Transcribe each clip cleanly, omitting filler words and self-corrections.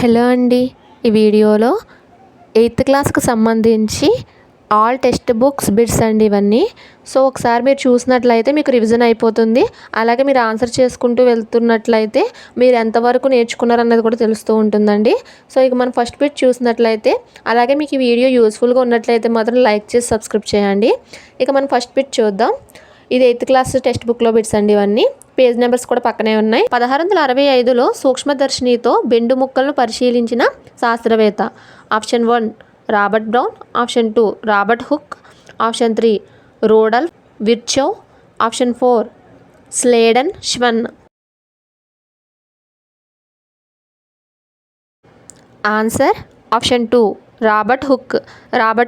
Hello అండి. ఈ వీడియోలో 8th క్లాస్కి సంబంధించి ఆల్ టెక్స్ట్ బుక్స్ బిట్స్ అండి ఇవన్నీ. సో ఒకసారి మీరు చూసినట్లయితే మీకు రివిజన్ అయిపోతుంది. అలాగే మీరు ఆన్సర్ చేసుకుంటూ వెళ్తున్నట్లయితే మీరు ఎంతవరకు నేర్చుకున్నారన్నది కూడా తెలుస్తూ ఉంటుందండి. సో ఇక మనం ఫస్ట్ బిట్ చూసినట్లయితే, అలాగే మీకు ఈ వీడియో యూస్ఫుల్గా ఉన్నట్లయితే మాత్రం లైక్ చేసి సబ్స్క్రైబ్ చేయండి. ఇక మనం ఫస్ట్ బిట్ చూద్దాం. ఇది 8th క్లాస్ టెక్స్ట్ బుక్లో బిట్స్ అండి ఇవన్నీ. పేజ్ నెంబర్స్ కూడా పక్కనే ఉన్నాయి. 1665లో సూక్ష్మదర్శినితో బెండు ముక్కలను పరిశీలించిన శాస్త్రవేత్త. Option 1 Robert Brown, option 2 Robert Hooke, option 3 Rudolf Virchow, option 4 Schleiden Schwann. Answer option 2 Robert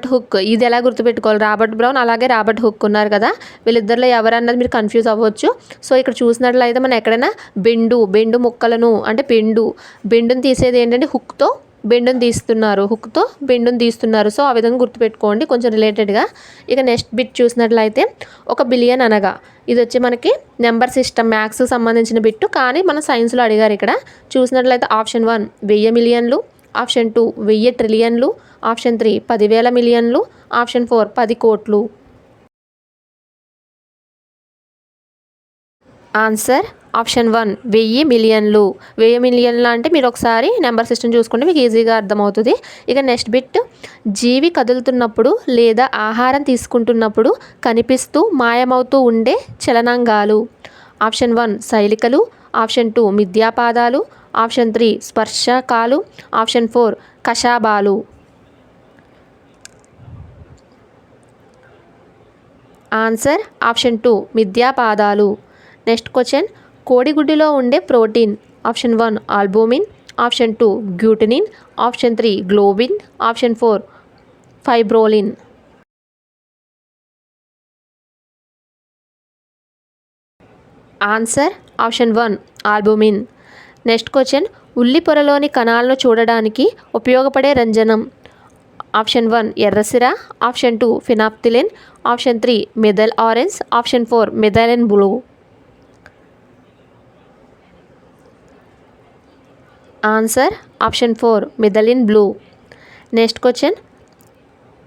Hooke. ఇది ఎలా గుర్తుపెట్టుకోవాలి? రాబర్ట్ బ్రౌన్ అలాగే రాబర్ట్ హుక్ ఉన్నారు కదా, వీళ్ళిద్దరిలో ఎవరన్నది మీరు కన్ఫ్యూజ్ అవ్వచ్చు. సో ఇక్కడ చూసినట్లయితే మనం ఎక్కడైనా బెండు ముక్కలను అంటే బెండుని తీసేది ఏంటంటే హుక్తో బెండుని తీస్తున్నారు. సో ఆ విధంగా గుర్తుపెట్టుకోండి కొంచెం రిలేటెడ్గా. ఇక నెక్స్ట్ బిట్ చూసినట్లయితే, 1 బిలియన్ అనగా, ఇది వచ్చి మనకి నెంబర్ సిస్టమ్ మ్యాథ్స్కి సంబంధించిన బిట్టు, కానీ మన సైన్స్లో అడిగారు. ఇక్కడ చూసినట్లయితే ఆప్షన్ 1 1000 మిలియన్లు, ఆప్షన్ 2 1000 ట్రిలియన్లు, ఆప్షన్ 3 10,000 మిలియన్లు, ఆప్షన్ 4 10 కోట్లు. ఆన్సర్ ఆప్షన్ 1 1000 మిలియన్లు. 1000 మిలియన్లు అంటే మీరు ఒకసారి నెంబర్ సిస్టమ్ చూసుకుంటే మీకు ఈజీగా అర్థమవుతుంది. ఇక నెక్స్ట్ బిట్, జీవి కదులుతున్నప్పుడు లేదా ఆహారం తీసుకుంటున్నప్పుడు కనిపిస్తూ మాయమవుతూ ఉండే చలనాంగాలు. ఆప్షన్ 1 శైలికలు, ఆప్షన్ 2 మిథ్యాపాదాలు, ఆప్షన్ 3 స్పర్శకాలు, ఆప్షన్ 4 కషాబాలు. ఆన్సర్ ఆప్షన్ 2 మిథ్యాపాదాలు. నెక్స్ట్ క్వశ్చన్, కోడిగుడ్డులో ఉండే protein. Option 1 albumin, option 2 glutenin, option 3 globin, option 4 fibroin. Answer option 1 albumin. Next question, ఉల్లి పొరలోని కణాలను చూడడానికి ఉపయోగపడే రంజనం. ఆప్షన్ 1 ఎర్రసిర, option 2 phenolphthalein, option 3 methyl orange, option 4 methylene blue. Answer option 4 methylene blue. Next question,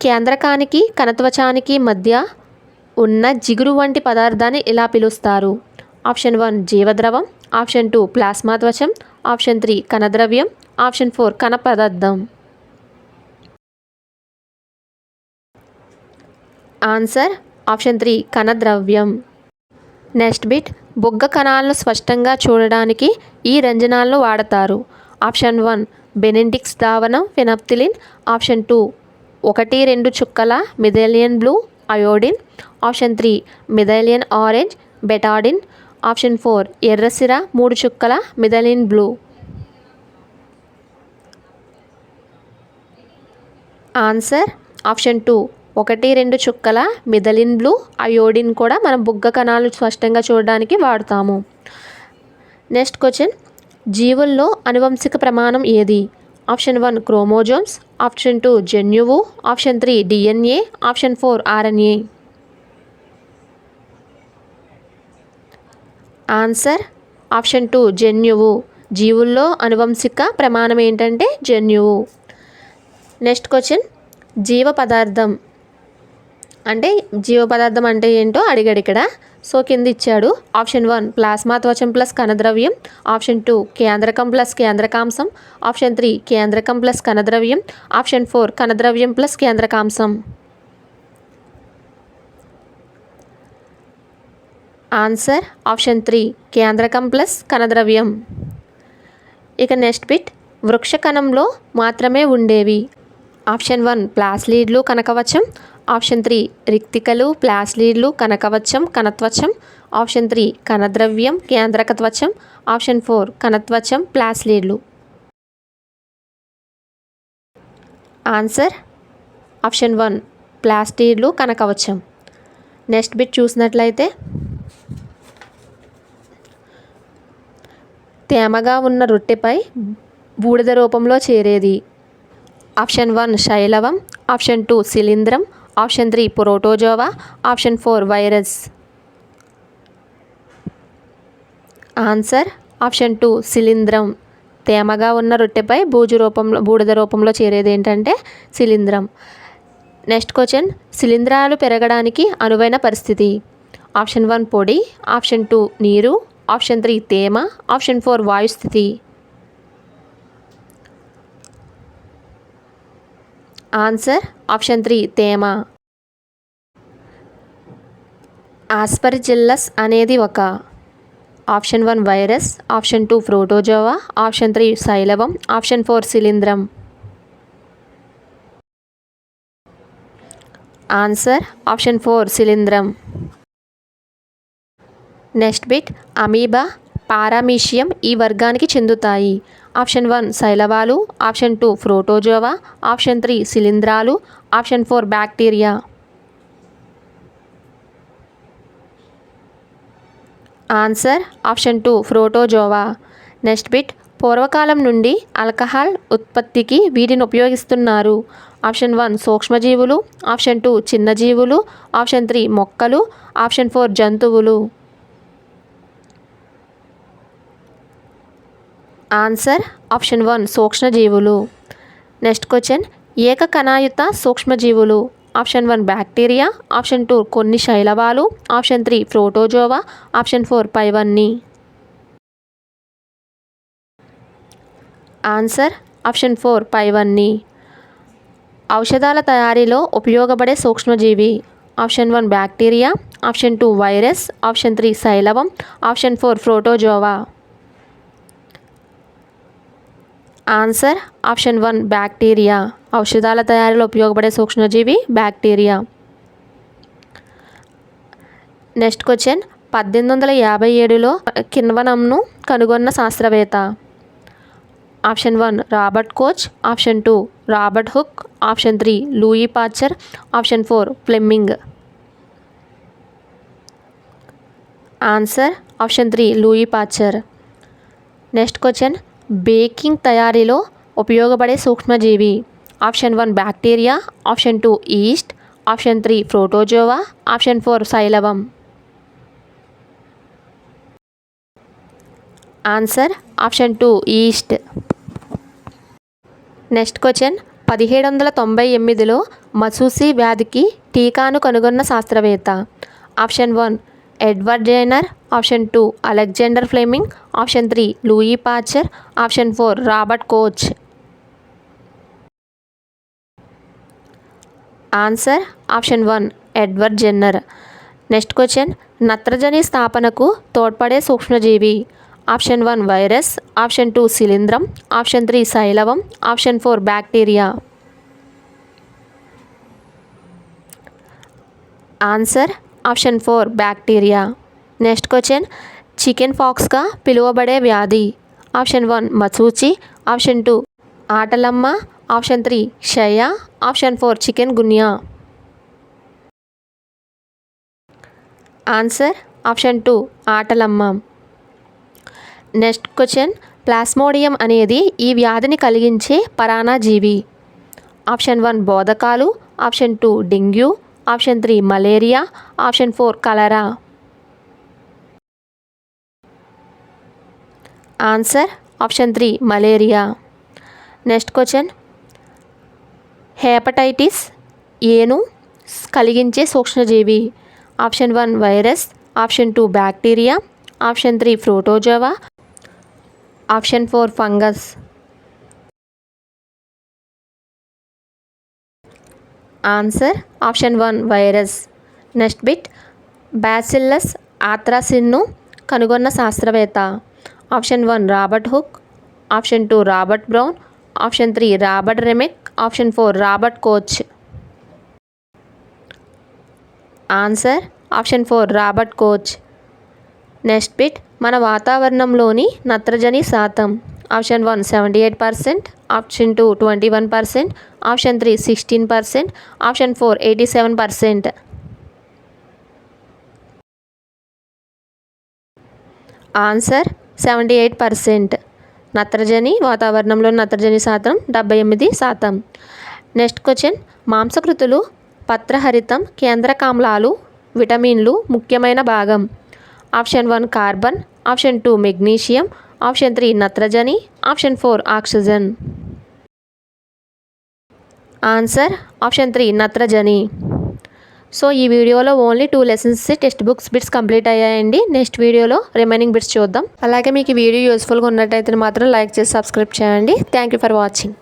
కేంద్రకానికి కణత్వచానికి మధ్య ఉన్న జిగురు వంటి పదార్థాన్ని ఇలా పిలుస్తారు. ఆప్షన్ 1 జీవద్రవం, ఆప్షన్ 2 ప్లాస్మా త్వచం, ఆప్షన్ 3 కణద్రవ్యం, ఆప్షన్ 4 కణ పదార్థం. ఆన్సర్ ఆప్షన్ 3 కణద్రవ్యం. నెక్స్ట్ బిట్, బొగ్గ కణాలను స్పష్టంగా చూడడానికి ఈ రంజనాలను వాడతారు. ఆప్షన్ 1 బెనెడిక్ట్స్ ద్రావణం ఫినాప్థిలిన్, ఆప్షన్ 2 1-2 చుక్కల methylene blue iodine, option 3 methylene orange betadine, option 4 ఎర్రసిర 3 చుక్కల మెథైలిన్ బ్లూ. ఆన్సర్ ఆప్షన్ 2 1-2 చుక్కల మెథైలిన్ బ్లూ అయోడిన్ కూడా మనం బుగ్గ కణాలు స్పష్టంగా చూడడానికి వాడతాము. నెక్స్ట్ క్వశ్చన్, జీవుల్లో అనువంశిక ప్రమాణం ఏది? ఆప్షన్ 1 క్రోమోజోమ్స్, ఆప్షన్ 2 జన్యువు, option 3 DNA, option 4 RNA. Answer option 2 జన్యువు. జీవుల్లో అనువంశిక ప్రమాణం ఏంటంటే జన్యువు. నెక్స్ట్ క్వశ్చన్, జీవ పదార్థం అంటే ఏంటో అడిగాడు ఇక్కడ. సో కింద ఇచ్చాడు. ఆప్షన్ 1 ప్లాస్మా త్వచం ప్లస్ కణద్రవ్యం, ఆప్షన్ 2 కేంద్రకం ప్లస్ కేంద్రకాంశం, ఆప్షన్ 3 కేంద్రకం ప్లస్ కణద్రవ్యం, ఆప్షన్ 4 కణద్రవ్యం ప్లస్ కేంద్రకాంశం. ఆన్సర్ ఆప్షన్ 3 కేంద్రకం ప్లస్ కణద్రవ్యం. ఇక నెక్స్ట్ బిట్, వృక్ష కణంలో మాత్రమే ఉండేవి. ఆప్షన్ 1 ప్లాస్లీడ్లు కనకవచం, ఆప్షన్ 3 రిక్తికలు ప్లాస్లీడ్లు కనకవచం కణత్వచం, ఆప్షన్ 3 కణద్రవ్యం కేంద్రక త్వచం, ఆప్షన్ 4 కణత్వచం ప్లాస్లీడ్లు. ఆన్సర్ ఆప్షన్ 1 ప్లాస్లీడ్లు కనకవచం. నెక్స్ట్ బిట్ చూసినట్లయితే, తేమగా ఉన్న రొట్టెపై బూడిద రూపంలో చేరేది. ఆప్షన్ 1 శైలవం, ఆప్షన్ 2 శిలీంధ్రం, option 3 protozoa, option 4 virus. Answer option 2 శిలీంధ్రం. తేమగా ఉన్న రొట్టెపై బూడిద రూపంలో చేరేది ఏంటంటే శిలీంధ్రం. నెక్స్ట్ క్వశ్చన్, శిలీంధ్రాలు పెరగడానికి అనువైన పరిస్థితి. ఆప్షన్ 1 పొడి, ఆప్షన్ 2 నీరు, ఆప్షన్ 3 తేమ, ఆప్షన్ 4 వాయుస్థితి. ఆన్సర్ ఆప్షన్ 3 తేమ. ఆస్పర్జిల్లస్ అనేది ఒక option 1 virus, option 2 protozoa, option 3 శైలవం, ఆప్షన్ 4 శిలీంధ్రం. ఆన్సర్ ఆప్షన్ 4 శిలీంధ్రం. నెక్స్ట్ బిట్, అమీబా, పారామీషియం ఈ వర్గానికి చెందుతాయి. ఆప్షన్ 1 శైలవాలు, ఆప్షన్ 2 ప్రోటోజోవా, ఆప్షన్ 3 శిలీంధ్రాలు, option 4 bacteria. Answer option 2 protozoa. Next bit, పూర్వకాలం నుండి ఆల్కహాల్ ఉత్పత్తికి వీటిని ఉపయోగిస్తున్నారు. ఆప్షన్ 1 సూక్ష్మజీవులు, ఆప్షన్ 2 చిన్న జీవులు, ఆప్షన్ 3 మొక్కలు, ఆప్షన్ 4 జంతువులు. ఆన్సర్ ఆప్షన్ 1 సూక్ష్మజీవులు. నెక్స్ట్ క్వశ్చన్, ఏకకణాయుత సూక్ష్మజీవులు. ఆప్షన్ 1 బ్యాక్టీరియా, ఆప్షన్ 2 కొన్ని శైలవాలు, ఆప్షన్ 3 ప్రోటోజోవా, ఆప్షన్ 4 పైవన్నీ. ఆన్సర్ ఆప్షన్ 4 పైవన్నీ. ఔషధాల తయారీలో ఉపయోగపడే సూక్ష్మజీవి. Option 1 bacteria, option 2 virus, option 3 శైలవం, option 4 protozoa. Answer option 1 bacteria. ఔషధాల తయారీలో ఉపయోగపడే సూక్ష్మజీవి బ్యాక్టీరియా. నెక్స్ట్ క్వశ్చన్, 1857లో కిణ్వనంను కనుగొన్న శాస్త్రవేత్త. Option 1 Robert Koch, option 2 Robert Hooke, option 3 Louis Pasteur, option 4 Fleming. Answer option 3 Louis Pasteur. Next question, baking తయారీలో ఉపయోగపడే సూక్ష్మజీవి. Option 1 bacteria, option 2 yeast, option 3 protozoa, option 4 శైలవం. Answer option 2 yeast. Next question, 1798లో మసూసి వ్యాధికి టీకాను కనుగొన్న శాస్త్రవేత్త. Option 1 Edward Jenner, option 2 Alexander Fleming, option 3 Louis Pasteur, option 4 Robert Koch. Answer option 1 Edward Jenner. Next question, నత్రజని స్థాపనకు తోడ్పడే సూక్ష్మజీవి. ఆప్షన్ 1 వైరస్, ఆప్షన్ 2 శిలీంధ్రం, ఆప్షన్ 3 శైలవం, option 4 bacteria. Answer option 4 bacteria. Next question, chicken పాక్స్గా పిలువబడే వ్యాధి. ఆప్షన్ 1 మసూచి, ఆప్షన్ 2 ఆటలమ్మ, ఆప్షన్ 3 క్షయ, option 4 chikungunya. Answer option 2 ఆటలమ్మ. నెక్స్ట్ క్వశ్చన్, ప్లాస్మోడియం అనేది ఈ వ్యాధిని కలిగించే పరాన్నజీవి. ఆప్షన్ 1 బోధకాలు, option 2 dengue, option 3 malaria, option 4 cholera. Answer option 3 malaria. Next question, hepatitis ఏను కలిగించే సూక్ష్మజీవి. Option 1 virus, option 2 bacteria, option 3 protozoa, option 4 fungus. Answer option 1 virus. Next bit, bacillus ఆథ్రాసిస్ను కనుగొన్న శాస్త్రవేత్త. Option 1 Robert Hooke, option 2 Robert Brown, option 3 Robert Remak, option 4 Robert Koch. Answer option 4 Robert Koch. Next bit, మన వాతావరణంలోని నత్రజని శాతం. Option 1 78%, option 2 21%, option 3 16%, option 4 87%. Answer 78%. వాతావరణంలో నత్రజని శాతం 78%. నెక్స్ట్ క్వశ్చన్, మాంసకృతులు, పత్రహరితం, కేంద్రకామ్లాలు, విటమిన్లు ముఖ్యమైన భాగం. Option 1 carbon, option 2 magnesium, option 3 నత్రజని, ఆప్షన్ 4 ఆక్సిజన్. ఆన్సర్ ఆప్షన్ 3 నత్రజని. సో ఈ వీడియోలో only 2 lessons textbooks bits complete అయ్యాయండి. నెక్స్ట్ వీడియోలో రిమైనింగ్ బిట్స్ చూద్దాం. అలాగే మీకు ఈ వీడియో యూస్ఫుల్గా ఉన్నట్టయితే మాత్రం లైక్ చేసి సబ్స్క్రైబ్ చేయండి. Thank you for watching.